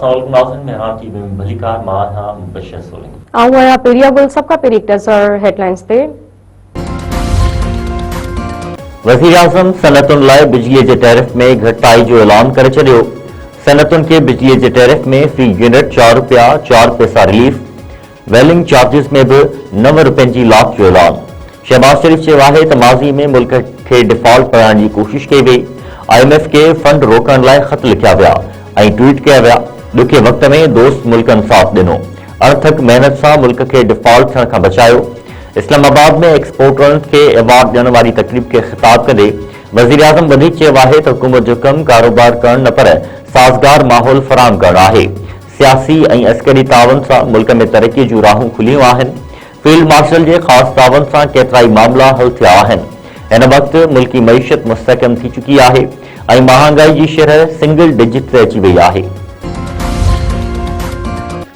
भलीकार मां मुबशर सोलंकी आया पेरिया गुल सबका पेरी नजर हेडलाइंस पे वज़ीर आज़म सनतुनि लाइ बिजलीअ जे टैरिफ में घटिताई जो ऐलान करे छॾियो। सनतुनि खे बिजलीअ जे टैरिफ में फी यूनिट ₹4 रिलीफ, वेलिंग चार्जिस में भी ₹9 जी लाक जो ऐलान। शहबाज शरीफ चयो आहे त माज़ी में मुल्क खे डिफॉल्ट बणाइण जी कोशिश कई वई। IMF के फंड रोकण लाइ ख़त लिखिया विया ऐं ट्वीट कया विया। ॾुखे वक़्त में दोस्त मुल्कनि साथ ॾिनो, अणथक मेहनत सां मुल्क खे डिफॉल्ट थियण खां बचायो। इस्लामाबाद में एक्सपोर्टरनि खे अवार्ड ॾियण वारी तकरीब खे ख़िताब कंदे वज़ीर आज़म वधीक चयो आहे त हुकूमत जो कमु कारोबार करणु न पर साज़गार माहौल फराहम करणु आहे। सियासी ऐं अस्करी तावन सां मुल्क में तरक़ी जूं राहूं खुलियूं आहिनि। फील्ड मार्शल जे ख़ासि तावन सां केतिराई मामला हल थिया आहिनि। हिन वक़्तु मुल्की मईशत मुस्तहकम थी चुकी आहे ऐं महांगाई जी शरह सिंगल डिजिट ते अची वई आहे।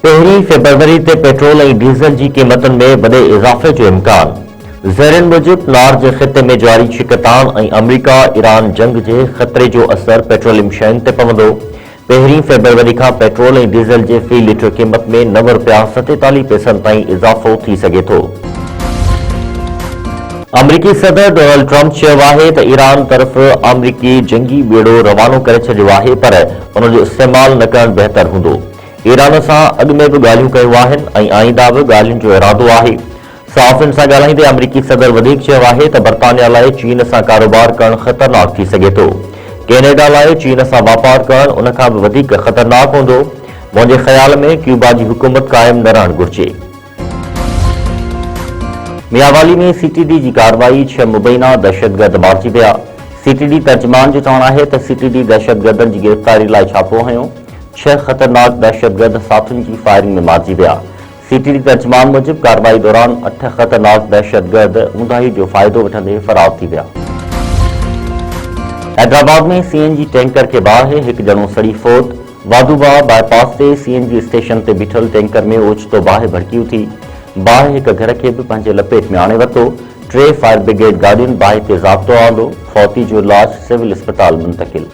1 फरवरी ते पेट्रोल ऐं डीज़ल जी क़ीमतुनि में वॾे इज़ाफ़े जो इम्कान। ज़रीअनि मूजिबि नार जे ख़िते में जारी छिकतान ऐं अमरीका ईरान जंग जे ख़तरे जो असर पेट्रोलियम शयुनि ते पवंदो। 1 फरवरी खां पेट्रोल ऐं डीज़ल जे फ़ी लीटर क़ीमत में ₹9.47 ताईं इज़ाफ़ो थी सघे थो। अमरीकी सदर डोनाल्ड ट्रंप चयो आहे त ईरान तरफ़ अमरीकी जंगी बेड़ो रवानो करे छॾियो आहे, पर उन जो इस्तेमालु न करणु बहितर हूंदो। ईरान सां अॻु में बि ॻाल्हियूं कयूं आहिनि ऐं आईंदा बि ॻाल्हियुनि जो इरादो आहे। सहाफ़ियुनि सां ॻाल्हाईंदे अमरीकी सदर वधीक चयो आहे त बर्तानिया लाइ चीन सां कारोबार करणु ख़तरनाक थी सघे थो। कैनेडा लाइ चीन सां वापार करणु उन खां बि वधीक ख़तरनाक हूंदो। मुंहिंजे ख़्याल में क्यूबा जी हुकूमत क़ाइमु न रहणु घुरिजे। मियावाली में CTD जी कार्रवाई 6 मुबैना दहशतगर्द मारिजी विया। CTD तर्जुमान जो चवणु आहे त CTD दहशतगर्दनि जी गिरफ़्तारी लाइ छापो हयो। 6 ख़तरनाक दहशतगर्द साथुनि जी फायरिंग में मारिजी विया। CTD तर्जुमान मूजिबि कार्रवाई दौरान 8 ख़तरनाक दहशतगर्द ऊंधाही जो फ़ाइदो वठंदे फरार थी विया। हैदराबाद में CNG टैंकर के बाहि हिकु ॼणो सड़ी फोत। वाधूबा बाईपास ते CNG स्टेशन ते बीठल टैंकर में ओचितो बाहि भड़की उथी। बाहि हिकु घर खे बि पंहिंजे लपेट में आणे वरितो। 3 फायर ब्रिगेड गाॾियुनि बाहि ते ज़ाब्तो आंदो। फौती जो इलाज सिविल अस्पताल मुंतक़िल।